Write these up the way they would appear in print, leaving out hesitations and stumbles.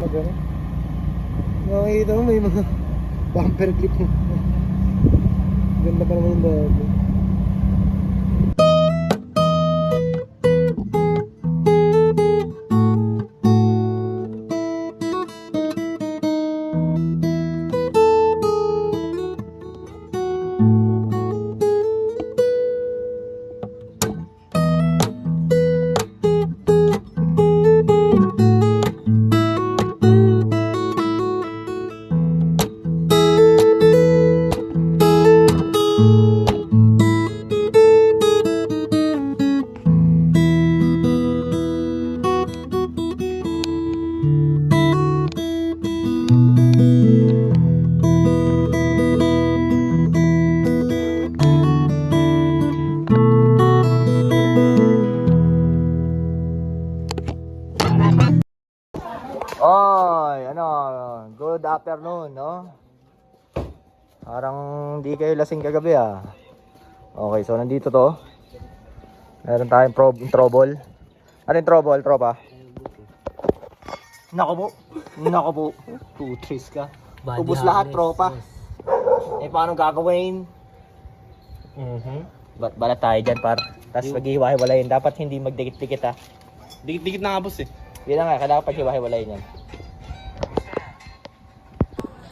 Magano? Makikita mo may mga bumper clip mo. Ganda pa naman yung bago. Oy, good afternoon, no? Parang di kayo lasing kagabi ah. Okay, so nandito to. Meron tayong trouble. Ano yung trouble, tropa? Nako po. Tutris ka. Ubus lahat, tropa. Eh, paano gagawin? Balat tayo dyan, par. Tapos maghihiwa-hiwalayin. Dapat hindi magdikit-dikit, ha? Dikit-dikit na nga, boss, eh. Yun na nga, kailangan paghiwa-hiwalayin yan.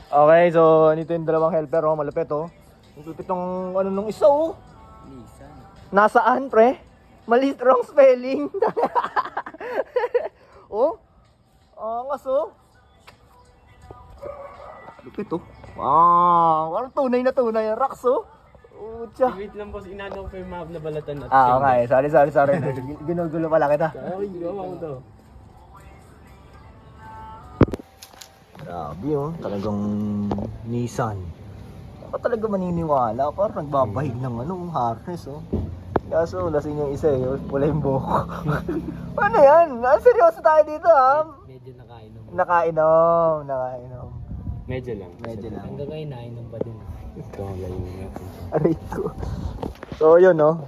Okay, so nito yung dalawang helper, oh. Malupit, oh. Ang lupit ng nung isa, oh. Nasaan, pre? Mali, wrong spelling. Oh? Angas, oh. Lupit, oh. Wow, parang tunay na tunay. Rocks, oh. Ucha. Wait lang, boss. Inano ko pa yung map na balatan natin. Okay. Sorry. Ginugulo pala kita. Ay, gawa ko to. Grabe, oh. Talagang Nissan. Baka talaga maniniwala. Parang nagbabahig ng harness, oh. Kaso, lasing yung isa, eh. Wala yung buhok. Ano yan? Seryoso tayo dito, ha? Medyo nakainom. Nakainom. Medyo lang. Hanggang ngayon, nainom pa din. Ito, layo natin. Aray ko. So, yun, no?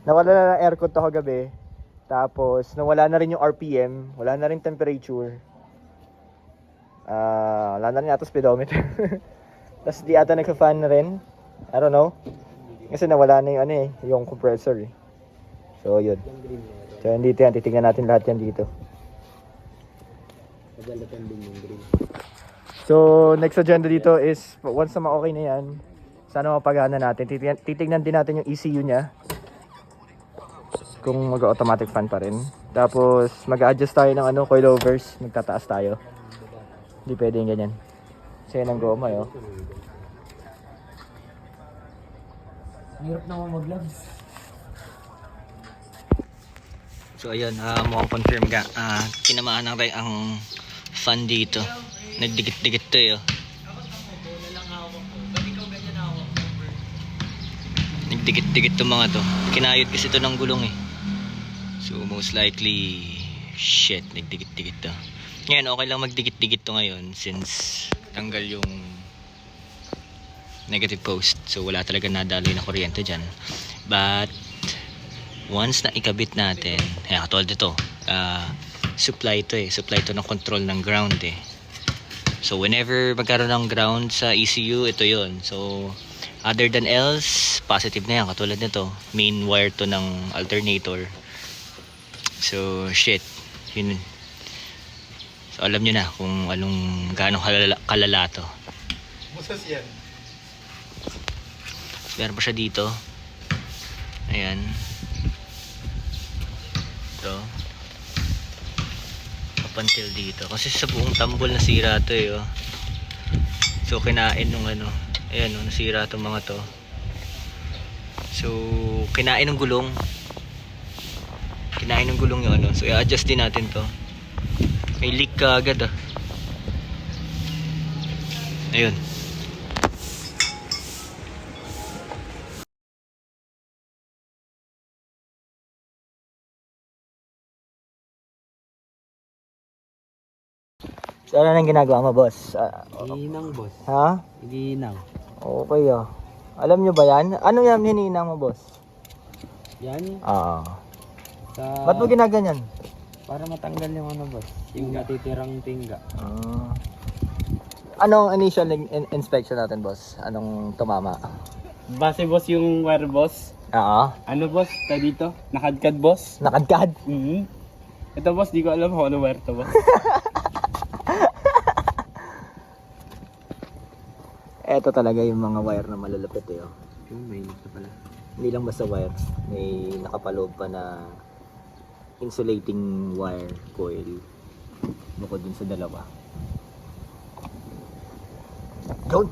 Nawala na ng aircon to kagabi. Tapos, nawala na rin yung RPM. Wala na rin temperature. Wala na rin yata speedometer. Tapos, di ata nagka-fan na rin. I don't know. Kasi nawala na yung yung compressor, eh. So, yun. So, dito yan. Titignan natin lahat yan dito. Nabalatan din yung green. So, next agenda dito is, once na ma-okay na yan, sana mapagana natin. Titignan din natin yung ECU niya. Kung mag-automatic fan pa rin. Tapos, mag-adjust tayo ng coilovers. Magtataas tayo. Hindi pwedeng ganyan. Kasi yan ang goma, yo. Hirap naman mag-gloves. So, ayun. Mukhang confirm ka. Tinamaan na tayo ang fan dito. Nagdikit-dikit to, yo. Nagdikit-dikit to mga to. Kinayod kasi to ng gulong, eh. So, most likely, shit, nagdikit-dikit to. Ngayon, okay lang magdikit-dikit to ngayon since tanggal yung negative post. So, wala talaga nadaloy na kuryente dyan. But, once na ikabit natin, katulad ito, supply to, eh. Supply to ng control ng ground, eh. So, whenever magkaroon ng ground sa ECU, ito yon. So, other than else, positive na yan. Katulad nito, main wire to ng alternator. So, shit. Yun. So, alam nyo na kung gaano kalala to. Musas yan. So, meron pa siya dito. Ayan. Ito. Up until dito. Kasi sa buong tambol nasira to, eh. Oh. So, kinain nung ayan, nasira itong mga to. So, kinain ng gulong. Yung So, i-adjust din natin to. May leak ka agad, ah. Ayun. So, ano nang ginagawa mo, boss? Hininang, boss. Ha? Hininang. Okay, ah. Alam nyo ba yan? Ano yan hininang mo, boss? Yan. Oo. Sa... Ba't mo ginaganyan? Para matanggal yung ano boss, yung natitirang tingga. Anong initial inspection natin, boss? Anong tumama? Base boss yung wire boss. Oo. Ano boss? Tayo dito? Nakadkad boss? Nakadkad. Ito boss, di ko alam kung ano wire to boss. Eto talaga yung mga wire na malalapit eh. Oh. Yung may na pala. Hindi lang basta wire. May nakapaloob pa na insulating wire coil. Bukod dun sa dalawa. Yun!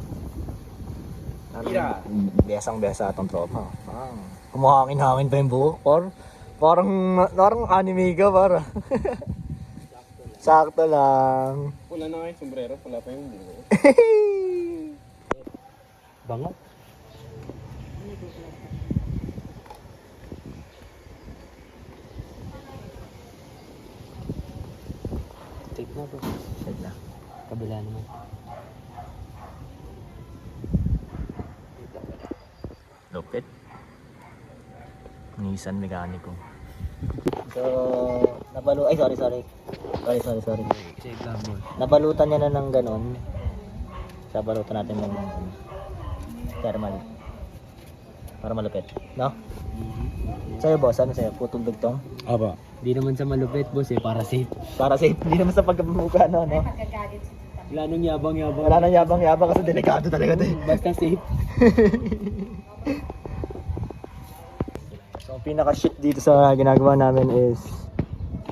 Yeah. Besang-besa atong tropa. Kumahangin-hangin pa yung buhok. Parang anime ka para. Sakto lang. Pula na nga yung sombrero, pula pa yung buho. Bango. Tape na boss. Set na. Kabila naman. Lupit. Nissan Mekaniko. So, ay sorry. Sorry. Check lang boss. Nabalutan niya na ng ganun. Sabalutan natin ng thermal. Para malupit, no? Sa'yo boss, ano sa'yo? Putong dugtong? Aba. Di naman sa malupit boss eh, para safe. Para safe, hindi naman sa pagkabuka, no? Wala nang yabang-yabang. Wala nang yabang-yabang kasi delikado talaga ito. Basta safe. So, ang pinaka-shit dito sa ginagawa namin is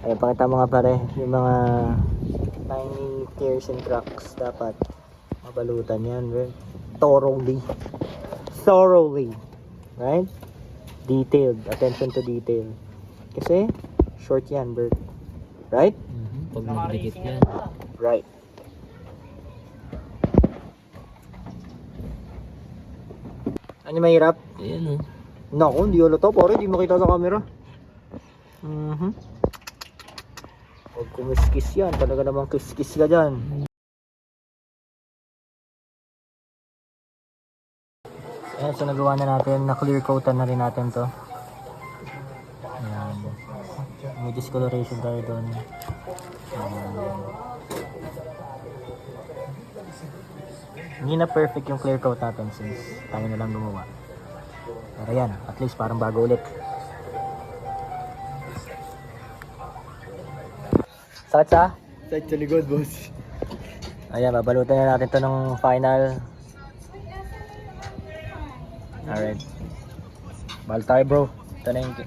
ayun, pakita mo nga pare, yung mga tiny tears and cracks dapat mabalutan yan, right? Thoroughly. Right? Detailed. Attention to detail. Kasi, short yan, Bert. Right? Pag nagdikit yan. Right. Ano yung mahirap? Ayan oh. Naku, hindi ulo to. Pare, di makita sa camera. Huwag kumiskis yan. Talaga namang kiskis ka dyan. Ayan, so nagawa na natin. Na-clear coatan na rin natin to. Ayan. May discoloration tayo doon. Hindi na perfect yung clear coat natin since tayo na lang gumawa. Pero yan, at least parang bago ulit. Sakit sa? Sakit sa likod boss. Ayan, babalutan na natin to ng final. Alright. Bahal tayo bro. Ito na yung...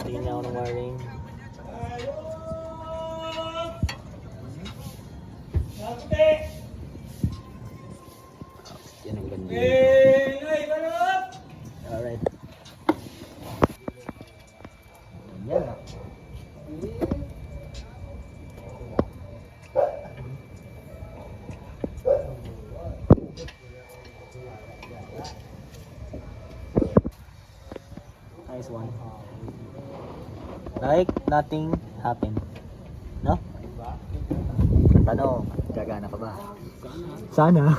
Tingin niya ako ng wiring. Yan ang ganda. Alright. Yan na. Nice one. Like nothing happened. No? Tanong, gagana ka ba? Sana.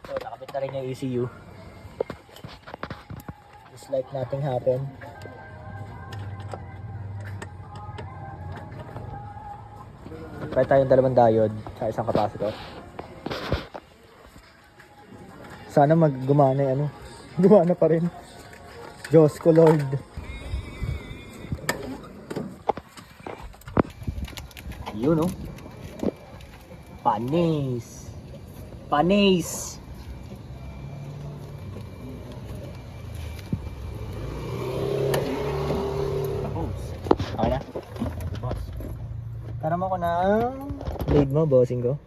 So, nakapit na rin yung ECU. Just like nothing happened. Try tayong dalawang diode sa isang capacitor. Sana gumana yung ano. Gumana pa rin. Diyos ko Lord. Yun oh. Panis. Panis. Okay na? Tara mo ako ng blade mo, bossing ko.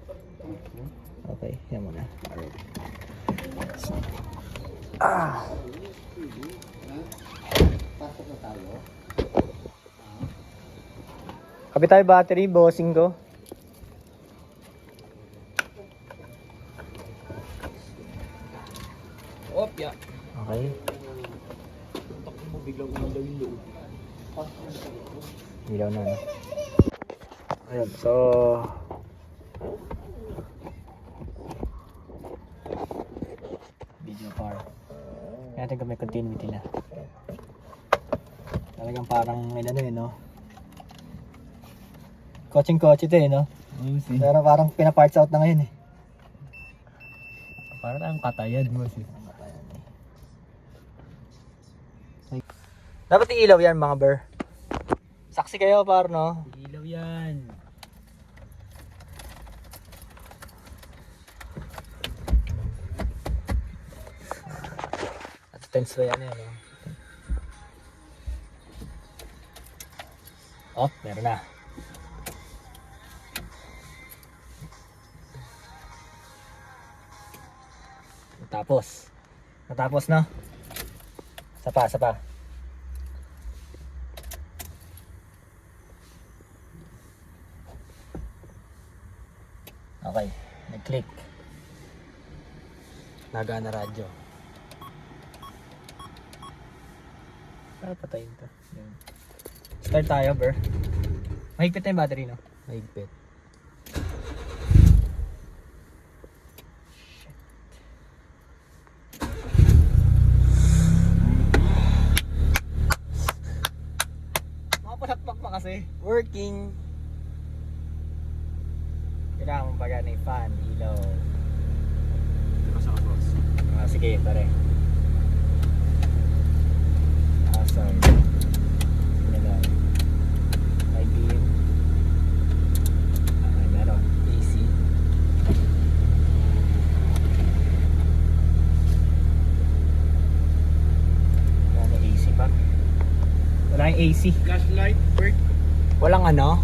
Okay, yan muna. Alright. Kapit tayo battery, bossing ko. Opya. Okay. Takbo mo biglang umilaw yung loob. Ilaw na, no? Ayan, so... Video Para may continuity na. Talagang parang may ano eh, no? Kotseng-kotse to eh, no? Pero parang pina-parts out na ngayon eh. Parang tayong katayad mo si. Dapat ilaw yan mga ber. Saksi kayo par, no? Ilaw yan. At tense ba yan eh, no? Oh, meron na. Natapos no? Isa pa. Okay, nag-click. Nagana radyo. Para patayin to. Yun. Start tayo, bro. Mahigpit na yung battery, no? Mahigpit. Makapalakpak pa kasi. Working. Kailangan mong pagana yung fan, ilaw. Sige, pare. Sorry. Sino lang? May beam. Okay, meron. AC. Wala na AC pa. Wala yung AC. Flashlight, work. Walang ano?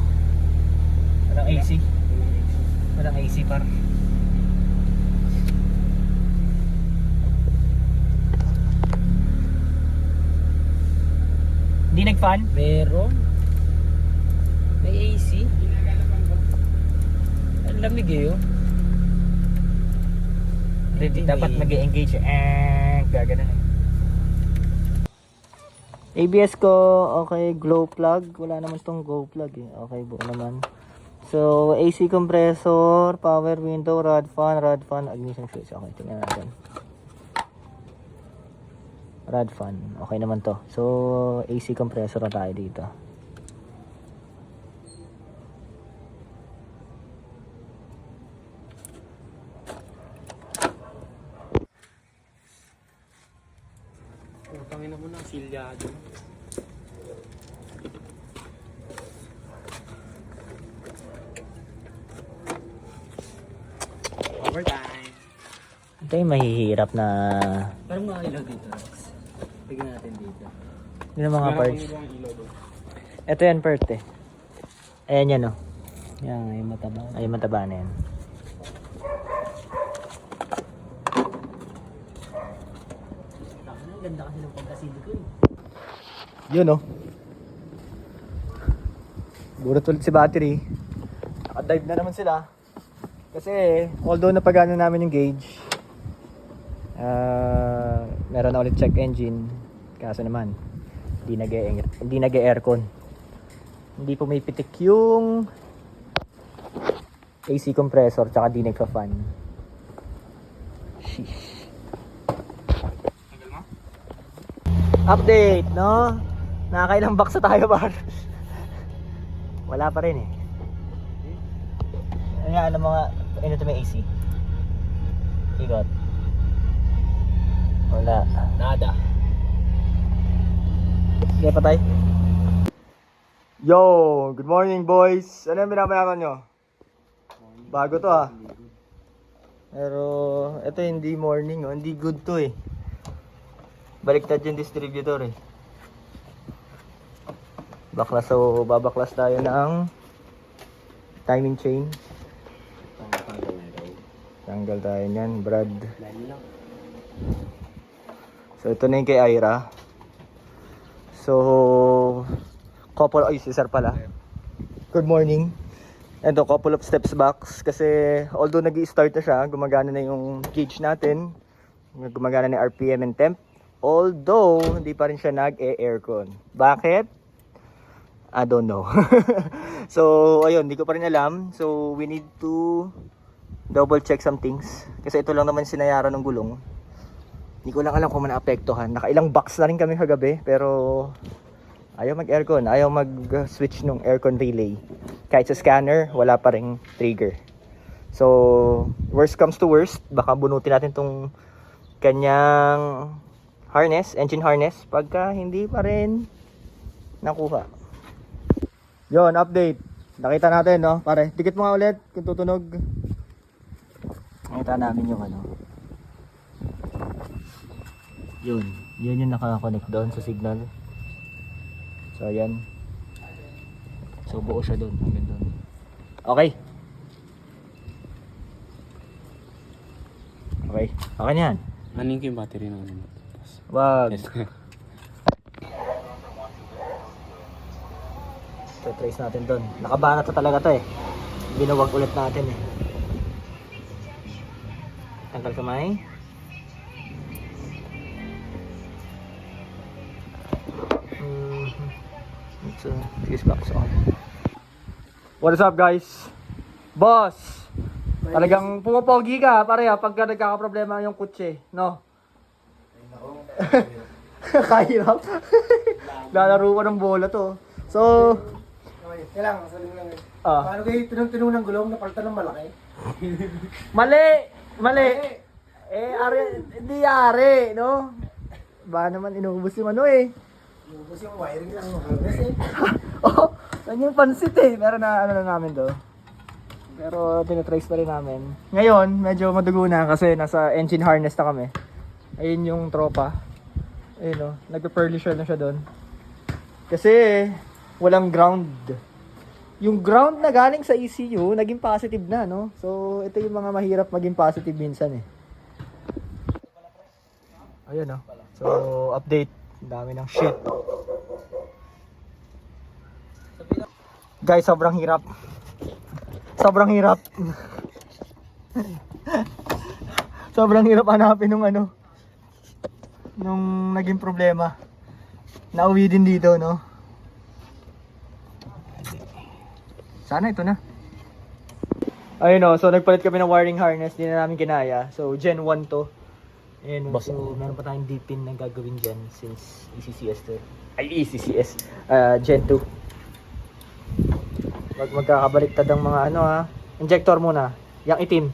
Walang AC. Walang AC par. Hindi nag-fan? Meron. May AC. Ang lamig eh oh. Dapat mag-engage. Gagana na. ABS ko, okay, glow plug. Wala naman tong glow plug eh. Okay, buo naman. So, AC compressor, power window, rod fan, ignition switch. Okay, tingnan natin. Rod fan, okay naman to. So, AC compressor na tayo dito. Utangin na mo ng silyado. Overtime. Ito yung mahihirap na Parang mga ilaw dito. Tignan natin dito. yun ang mga parts. Meron pang ilaw doon. Ito yan part eh. Ayan yan oh. Yan, yung mataba. Ay, mataba na yan. Ang ganda kasi ng pagkasilid ko eh. Yun oh. Burot ulit si battery. Nakadive na naman sila. Kasi although napagana namin yung gauge, meron na ulit check engine. Kaso naman hindi nag-aircon. Hindi pumipitik yung AC compressor tsaka di nagfa-fan. Sheesh. Update, no? Nakakailang box na tayo par. Wala pa rin eh. Ayan, ano mga ano ito may AC? Ikot. Wala. Nada. Sige, patay. Yo, good morning boys. Ano yung binabayaran nyo? Bago to ah. Pero ito hindi morning, oh. Hindi good to eh. Baliktad yung distributor eh. Baklas, so babaklas tayo ng timing chain. Tanggal tayo niyan, Brad. So ito na yung kay Ira. So si Sir pala. Good morning. Ito, couple of steps back kasi although nag-i-start na siya, gumagana na yung gauge natin. Gumagana na yung RPM and temp. Although hindi pa rin siya nag-aircon. Bakit? I don't know. So ayun, hindi ko pa rin alam. So we need to double check some things kasi ito lang naman sinayaran ng gulong. Hindi ko lang alam kung naapektuhan. Nakailang box na rin kami kagabi, pero ayaw mag-aircon. Ayaw mag-switch nung aircon relay. Kahit sa scanner, wala pa ring trigger. So, worst comes to worst, baka bunutin natin tong kanyang harness, engine harness, pagka hindi pa rin nakuha. Yon, update. Nakita natin, no? Pare, dikit mo nga ulit kung tutunog. Nakita namin yung ano. Yun yung nakakonect doon sa signal. So, ayan. So, buo siya doon. Hanggang doon. Okay. Okay. Okay na yan. Anin ko yung battery namin. Wag. So, trace natin doon. Nakabanat na talaga to eh. Binuwag ulit natin eh. Tanggal kamay. It's fuse box on. What is up guys? Boss! Talagang pumapogi ka pare pagka nagkakaproblema yung kutse, no? Kahirap. Lalaro ko ng bola to. So, Kailangan, saling lang. ah. Paano kayo tinong ng gulong na palta ng malaki? Mali! Hindi ari, no? Ba naman inubos yung ano eh. Ubus yung wiring lang ng harness eh. Oh, yan yung pansit eh. Meron na ano na namin to. Pero tinatrace pa rin namin. Ngayon, medyo madugo na kasi nasa engine harness na kami. Ayun yung tropa. Ayun o, nagpe-perlisher na siya doon. Kasi walang ground. Yung ground na galing sa ECU, naging positive na, no? So, ito yung mga mahirap maging positive minsan eh. Ayun o. So, update. Ang dami ng shit. Guys, sobrang hirap. Sobrang hirap. Sobrang hirap hanapin nung ano. Nung naging problema. Nauwi din dito, no? Sana ito na. Ayun o, so nagpalit kami ng wiring harness. Di na namin kinaya. So, Gen 1 to. Ayun, so meron pa tayong deep pin na gagawin dyan since ECCS to. Ay, ECCS. Gen 2. Magkakabaliktad ang mga ano ha. Injector muna. Yang itim.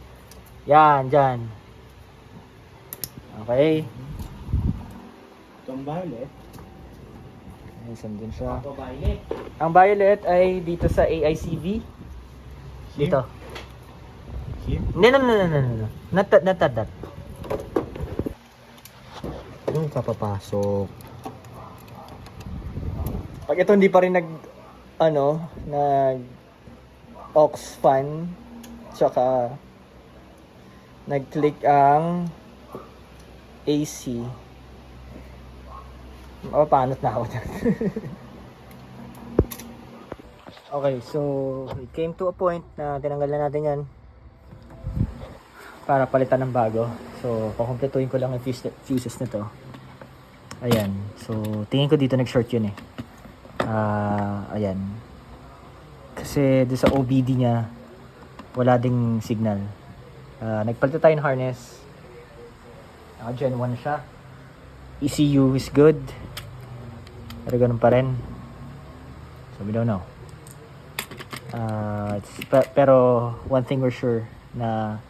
Yan, dyan. Okay. Itong violet. Ay, sandun siya. Ito violet. Ang violet ay dito sa AICV. Dito. Here? No. Not that. Yung kapapasok. Pag ito hindi pa rin nag aux fan tsaka nag-click ang AC. Papanot na ako dyan. Okay, so it came to a point na tinanggal na natin yan para palitan ng bago. So, kukumpletuhin ko lang yung fuses nito. Ayan. So, tingin ko dito nag-short yun eh. Ayan. Kasi doon sa OBD niya, wala ding signal. Nagpalit tayo ng harness. Gen 1 siya. ECU is good. Pero ganun pa rin. So, we don't know. Pero one thing we're sure na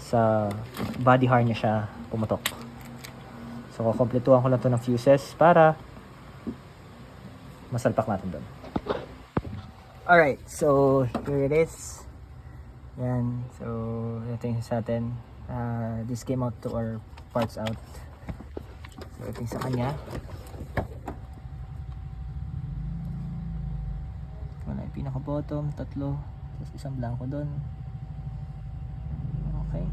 sa body harness siya pumutok. So, kukumpletuhan ko lang to ng fuses para masalpak natin doon. Alright, so here it is. Yan, so ito yung sa atin. This came out to our parts out. So ito yung sa kanya. Wala yung pinaka bottom, tatlo. Tapos isang blanco doon. Okay.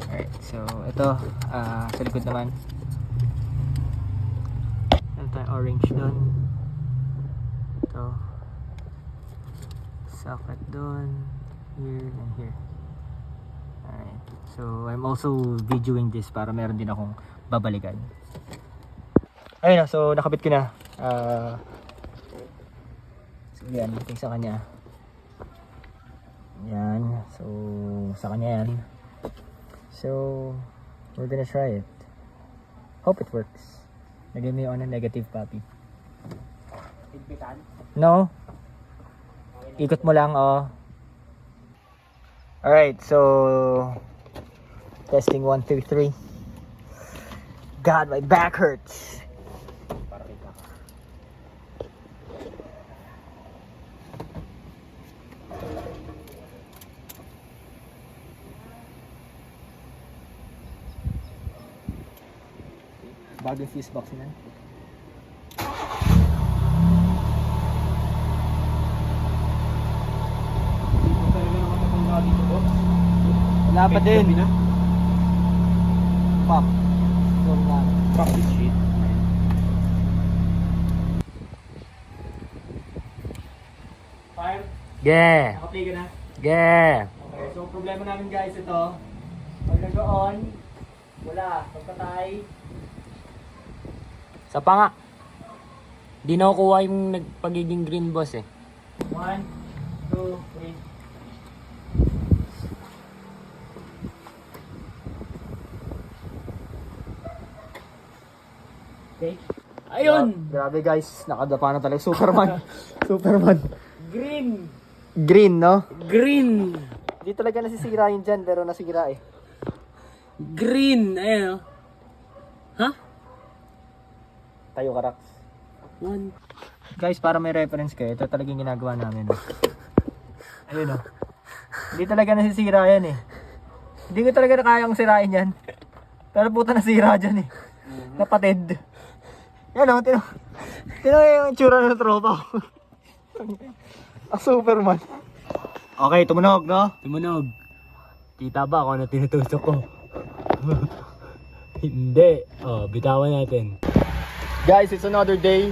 Alright, so ito sa likod naman. Ito yung orange doon. Ito. Socket doon. Here and here. Alright. So I'm also videoing this para meron din akong babalikan. Ayun na, so nakabit ko na. So yan, ito sa kanya. Yan. So sa kanya yan. So We're gonna try it. Hope it works. Lagay mo yung negative copy. Higpitan. No? Ikot mo lang, oh. Alright, so... Testing 1, 2, 3. God, my back hurts. Para kita ka. Bagong fuse box na. Talaga naman natanggal dito, boss. Wala pa din. Gabi na. Fuck. Sorry na. Fuck this shit. Fire, Yeah. nakaplay ka na. Yeah. Okay, so problema namin guys ito. Pag nag-on, wala. Pagpatay, Sa pa nga. Di nakukuha yung pagiging green boss eh. 1, 2, 3. Okay. Ayun! Grabe guys, nakadapa na talaga. Superman. Superman. Green! Green, no? Green! Di talaga nasisira yun dyan, pero nasira eh. Green! Ayan o. Ha? Tayo ka, Rax. 1. Guys, para may reference kayo, ito talagang ginagawa namin. Oh. Ayun oh. Hindi talaga nasisira yan eh. Hindi ko talaga kayang sirain yan. Pero puta nasira dyan eh. Napatid. Yan oh, tino yung itsura ng tropa ko. Ang Superman. Okay, tumunog, no? Tumunog. Kita ba kung ano tinutusok ko? Hindi. Oh, bitawan natin. Guys, it's another day.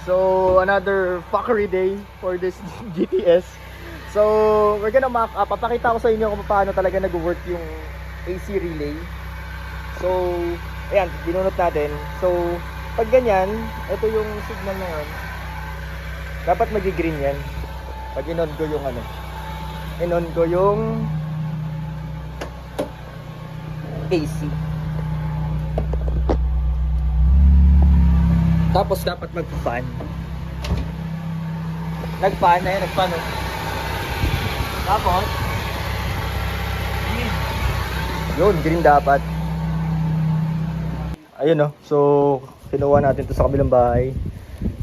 So, another fuckery day for this GTS. So, we're gonna mock up. Papakita ko sa inyo kung paano talaga nag-work yung AC relay. So, ayan, binunot natin. So, pag ganyan, ito yung signal na yun. Dapat magi-green yan. Pag in-on ko yung in-on ko yung AC. Tapos dapat mag-fan. Nag-fan, ayun, nag-fan oh. Tapos, green. Yun, green dapat. Ayun oh, so kinuha natin to sa kabilang bahay.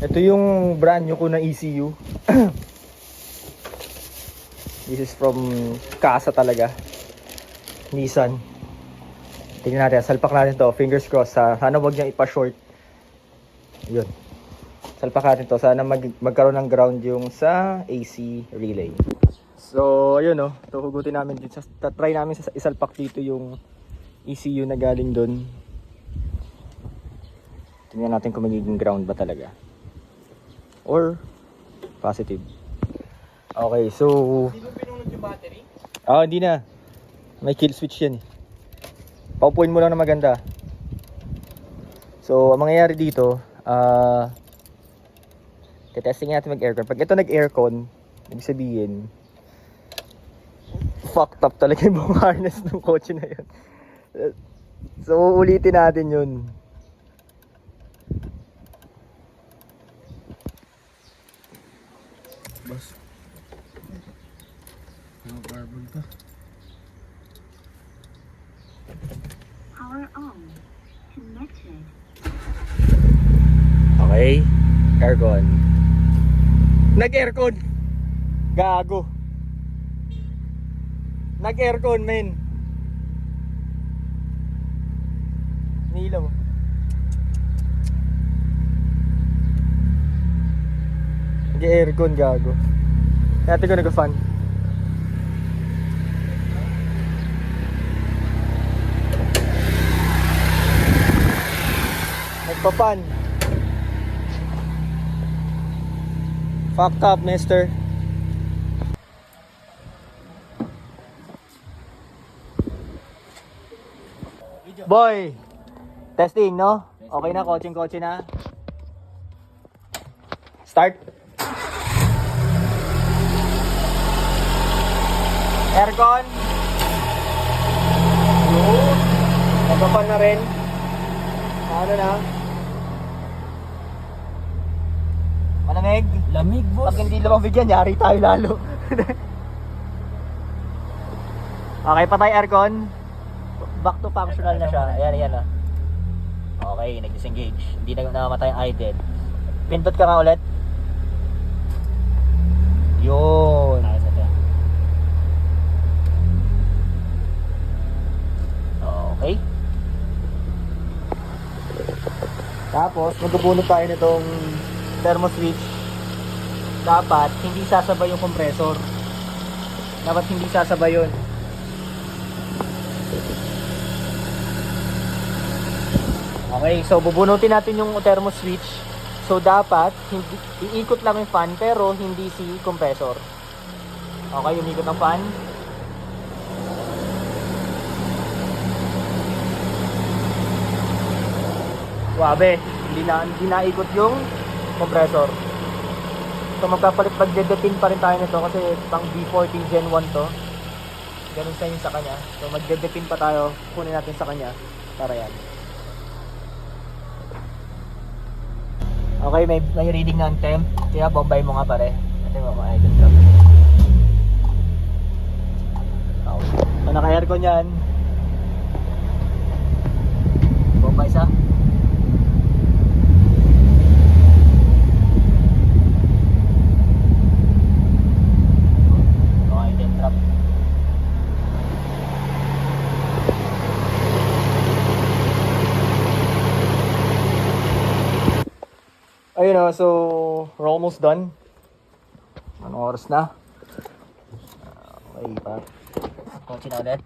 Ito yung brand new ko na ECU. This is from Casa talaga. Nissan. Tingnan natin, salpak natin to. Fingers crossed, sana wag niyang ipa-short. Yun. Salpak natin to. Sana magkaroon ng ground yung sa AC relay. So, ayun oh. So, hugutin namin dito. Try namin isalpak dito yung ECU na galing dun. Tingnan natin kung magiging ground ba talaga. Or positive. Okay, so... Hindi mo pinunod yung battery? Hindi na. May kill switch yan eh. Paupuin mo lang na maganda. So, ang mangyayari dito, testing natin mag-aircon. Pag ito nag-aircon, ibig sabihin, fucked up talaga yung buong harness ng kotse na yun. So, ulitin natin yun. Boss. Ano carbon ka? Power on. Connected. Okay. Aircon. Nag-aircon. Gago. Nag-aircon, men. Nilaw. Nag-aircon, gago. Dati ko nag-fan. Nagpa-fan. Fucked up, mister. Boy! Testing, no? Okay na, coaching na. Start. Aircon. Yun. Napapan na rin. Ano na? Malamig. Lamig, boss. Pag hindi lumabig yan, yari tayo lalo. Okay, patay aircon. Back to functional na siya. Ayan, ayan na. Okay, nag-disengage. Hindi na namamatay ang idle. Pindot ka nga ulit. Yun. Okay. Tapos, magbubunot tayo nitong thermo switch. Dapat, hindi sasabay yung compressor. Dapat hindi sasabay yun. Okay, so bubunutin natin yung thermo switch. So dapat hindi iikot lang yung fan pero hindi si compressor. Okay, umikot ang fan. Wabe, hindi naikot yung compressor. So magdedepin pa rin tayo nito kasi pang B40 Gen 1 to. Ganun sa yun sa kanya. So magdedepin pa tayo, kunin natin sa kanya para yan. Okay, may reading ng temp. Kaya bombay mo nga pare. Ito mo mga idol drop. So naka-aircon yan. Bombay isa. Okay, temp drop. Ayun o, so we're almost done. Anong oras na? Okay pa. Kotse na ulit.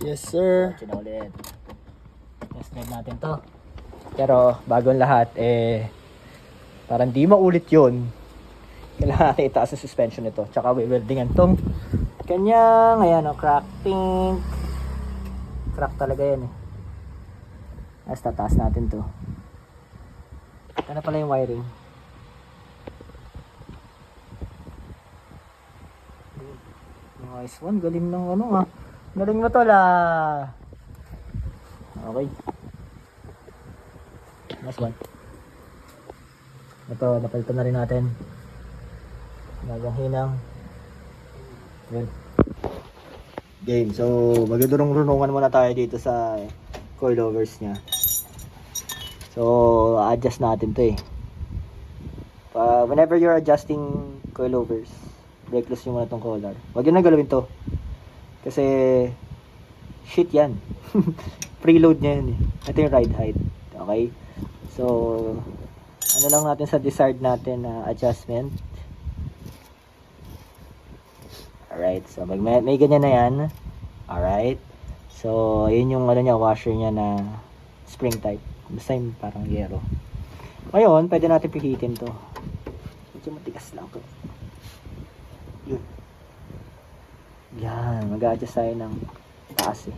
Yes, sir. Kotse na ulit. Test drive natin to. Pero bago ang lahat, parang di maulit yun. Kailangan natin itaas sa suspension nito. Tsaka weldingan tong kanyang, ayan o, crack pink. Crack talaga yan eh. Tapos tataas natin to. Ito na pala yung wiring. Nice one. Galing ng ano ha. Galing mo tol ah. Okay. Nice one. Ito, napalitan na rin natin. Nagang hinang. Yun. Game. So, magdurong-runungan muna tayo dito sa coilovers niya. So, adjust natin to eh. Whenever you're adjusting coilovers, break loose nyo muna itong collar. Huwag yun na galawin to. Kasi, shit yan. Preload niya yun eh. Ito yung ride height. Okay? So, ano lang natin sa desired natin na adjustment. Alright. So, may ganyan na yan. Alright. So, yun yung ano niya, washer niya na spring type. Basta yung parang yero. Ngayon, pwede natin pihitin to. Medyo matigas lang to. Yun. Yan. Mag-a-adjust tayo ng taas eh.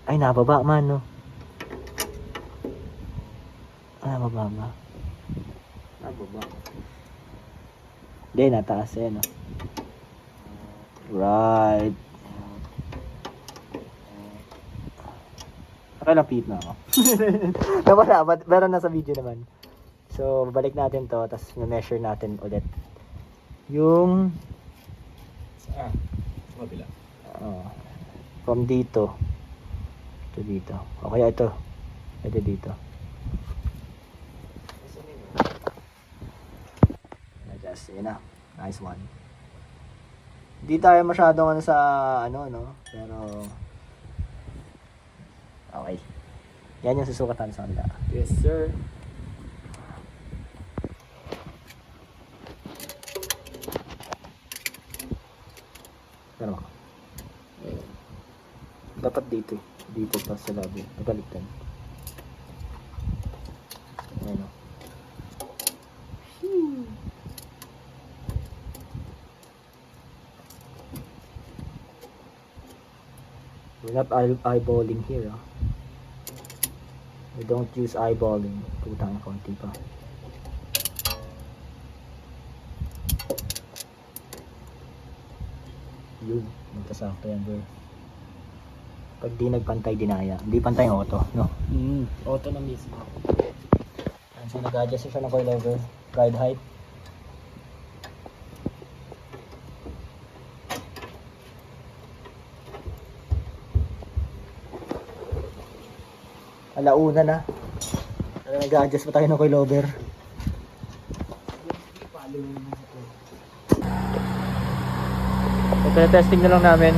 Ay, nababa man no. Ay, nababa ba? Nababa. Hindi, nataas eh no. Right. Nakalapit na ako. Nawala, pero nasa video naman. So, babalik natin to, tapos measure natin ulit. Yung... Sa kabila. From dito to dito. O kaya ito. Ito dito. Adjust. Yun na. Nice one. Hindi tayo masyadong ano sa ano, no? Pero... Okay. Yan yung susukatan sa kanila. Yes, sir. Pero dapat dito eh. Dito pa sa labi. Nabaliktad. Ayan o. We're not eyeballing here ah. We don't use eyeballing. Putang konti pa. Yun. Magkasakto yan bro. Pag di nagpantay, dinaya. Hindi pantay ang auto, no? Auto na mismo. And so nag-adjust siya ng coilover, ride height. Alauna na. Nag-adjust pa tayo ng coilover. Ito testing na lang namin.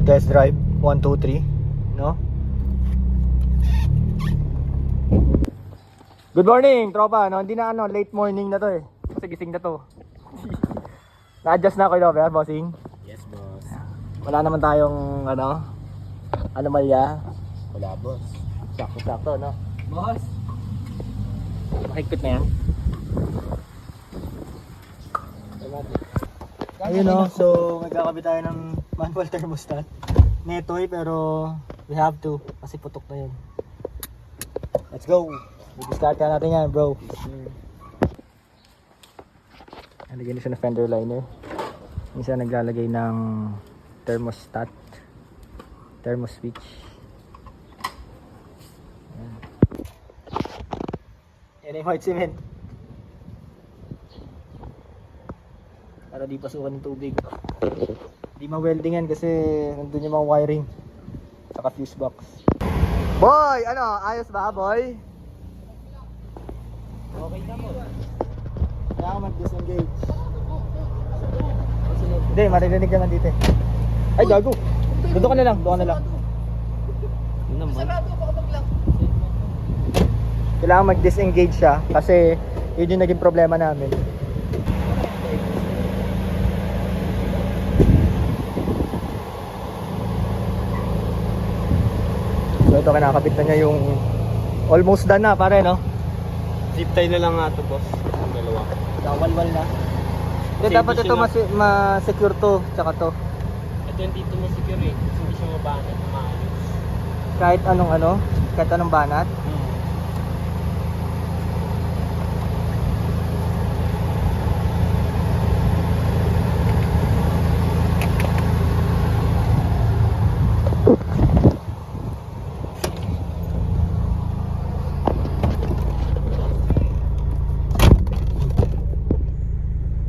Test drive 1, 2, 3, no? Good morning, tropa, no? Hindi na late morning na to eh. Kasi gising na to. Na-adjust na ako yung bossing. Yes, boss. Wala naman tayong anomalya. Wala, boss. Sakto-sakto, no? Boss! Mahigpit na yan. Ayun, no? So, magkakabit tayo ng manual thermostat. Netoy, pero we have to. Kasi putok na yun. Let's go! I-discard ka natin yan, bro. Nalagyan na siya ng fender liner. Minsan naglalagay ng thermostat. Thermo switch. Yan yung white cement. Para di pasukan ng tubig. Di ma-welding yan kasi nandun yung mga wiring. Saka fuse box. Boy! Ayos ba, boy? Okay na mo. Kaya ako mag-disengage. Hindi, maririnig naman dito eh. Ay, gago! Doon ka na lang, doon ka na lang. Yun naman. Kailangan mag-disengage siya kasi yun yung naging problema namin. So ito, kinakabit na niya yung almost done na pare, no? Zip tie na lang nga to, boss. Ang dalawa. Kawalwal na. Hindi, Kasi dapat hindi ito siya ma-secure to, tsaka to. Ito yung dito mo secure eh. Kasi hindi siya mabanat na maayos. Kahit anong banat.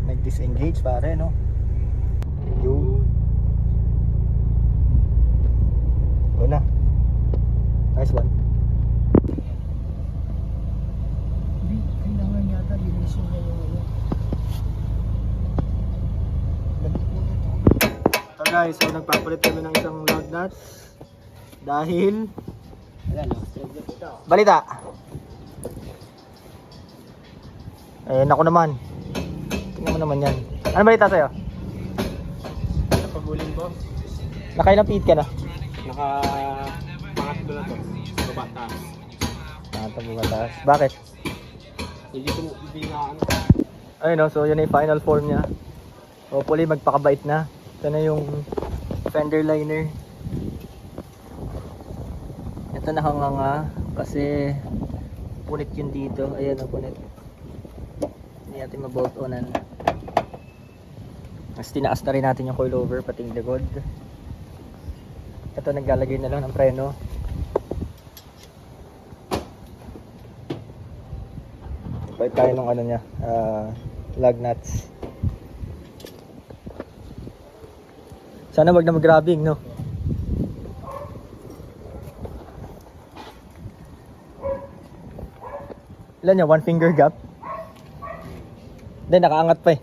Nag-disengage pare, no? Yun. Una. Nice one. Hindi, kailangan yata linisin niya yung So guys, so nagpapalit kami ng isang lug nut dahil balita. Naku naman. Tingnan mo naman yan. Ano balita sa'yo? Napagulin, boss. Nakailang feet ka na? Pangatlo na to. Baba taas. Nakatabugatas. Bakit? Hindi ko ano. Ayun, no? So yun yung final form niya. Hopefully magpakabait na. Ito na yung fender liner. Ito nakanganga kasi punit yun dito. Ayan ang punit. Hindi natin mabolt onan. Mas tinaas na rin natin yung coilover pati yung likod. Ito naglalagay na lang ng preno. Bait tayo ng niya, lug nuts. Sana wag na mag-grabbing, no? Ilan niya? 1 finger gap? Hindi, nakaangat pa eh.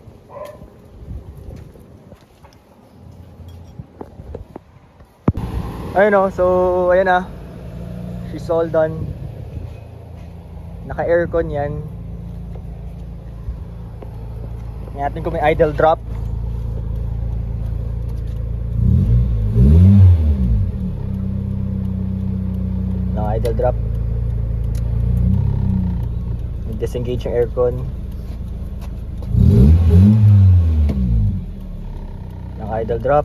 Ayun, no? So, ayan na. She's all done. Naka-aircon yan. Tingnan natin kung may idle drop. No idle drop. Disengage yung aircon. Naka idle drop.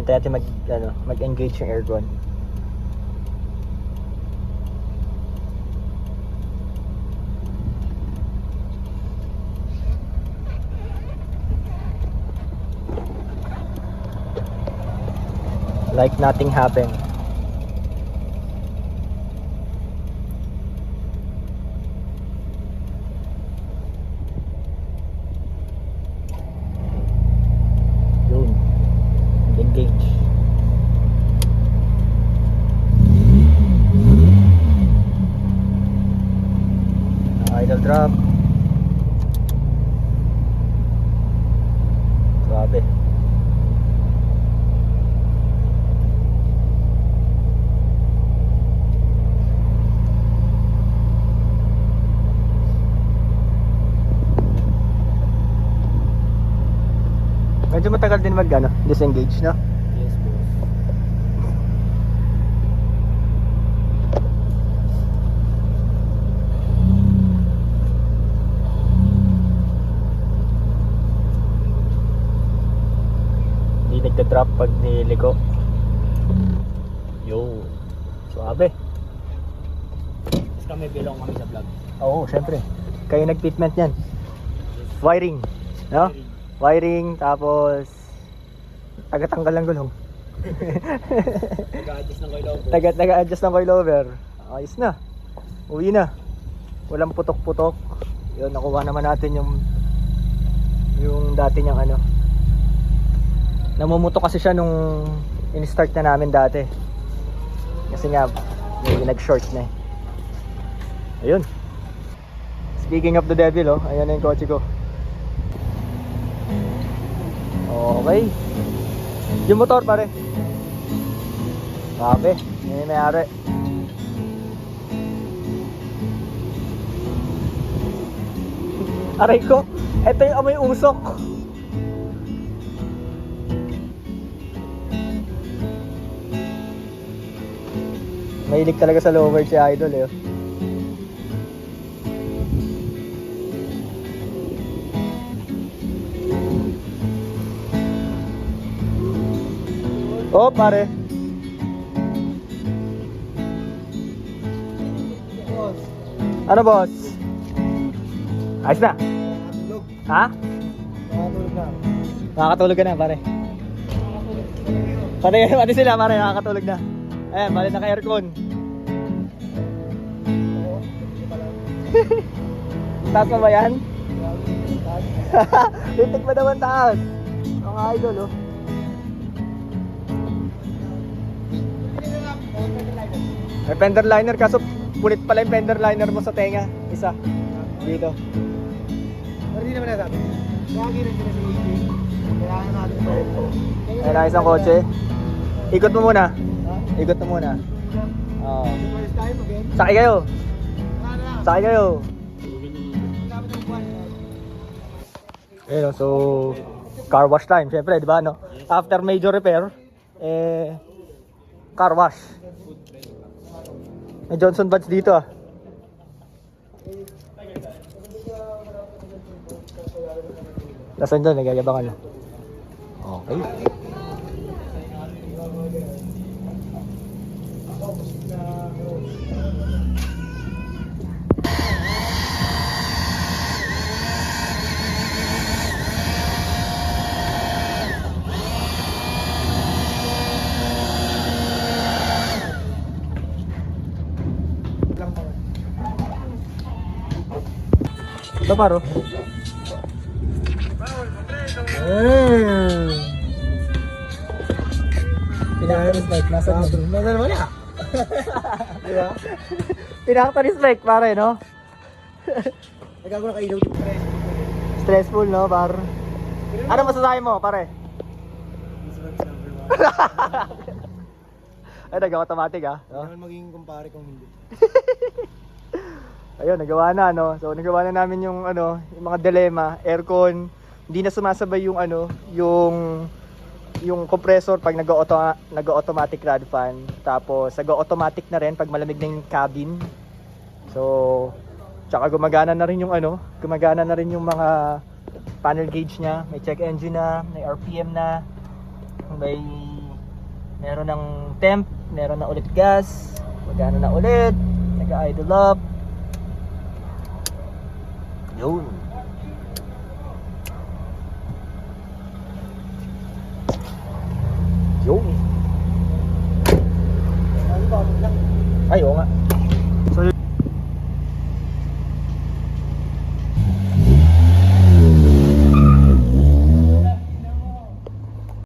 Hintayin natin mag-engage yung aircon. Like nothing happened. Yun. Engage. Idle drop. Grabe. Medyo matagal din disengage, no? Yes, boss. Hindi nagda-drop pag niliko. Yo. Suabe. Tapos kami bilong kami sa vlog. Oo, syempre. Kayo nag-fitment yan. Wiring. No? Wiring, tapos taga-tanggal ng gulong. Nag-a-adjust ng coilover. Taga-adjust ng coilover. Ayos na. Uwi na. Walang putok-putok. Yun, nakuha naman natin yung dati niyang namumutok kasi siya nung in-start na namin dati. Kasi nga, may nag-short na eh. Ayun. Speaking of the devil, ayan na yung kotse ko. Okay. Yung motor pare. Sabi, yun yung may-ari. Aray ko, eto yung amoy usok. Mahilig talaga sa lower si Idol eh. Oh, pare. Boss, Ano, boss? Ayos na? nakatulog. Ha? Nakatulog na. Nakakatulog ka na, pare. Pati sila, pare, nakakatulog na. Ayan, pare, naka-aircon. Taas mo ba yan? Titik ba naman taas? Ang Idol, oh. May fender liner, kaso punit pala yung fender liner mo sa tenga. Isa. Dito. Pero di naman nasabi. Lagi rin sila sa EJ. Kailangan natin pa rin. Ayan na isang kotse. Ikot mo muna. Ikot mo muna. Oo. First time again. Sakay kayo. Sakay kayo. Ayun, so car wash time, syempre, di ba, no? After major repair, car wash. May Johnson Badge dito, ah. Nasaan doon, nagayabangan na. Okay. Ito paro. Pinaka-respect, nasa doon. Nasa naman na. Di ba? Pinaka-respect, pare, no? Nagagawa na kailaw dito. Stressful, no, par? Ano masasabi mo, pare? This one's number 1. Ay, nag-automatic, ah. Hindi naman magiging kumpare kung hindi. Ayun, nagawa na, no? So, nagawa na namin yung, yung mga dilemma. Aircon, hindi na sumasabay yung, yung compressor pag nag-automatic rad fan. Tapos, nag-automatic na rin pag malamig na yung cabin. So, tsaka gumagana na rin yung, gumagana na rin yung mga panel gauge niya. May check engine na, may RPM na, may Meron ng temp, meron na ulit gas. Magana na ulit. Nag-idle up. Yun.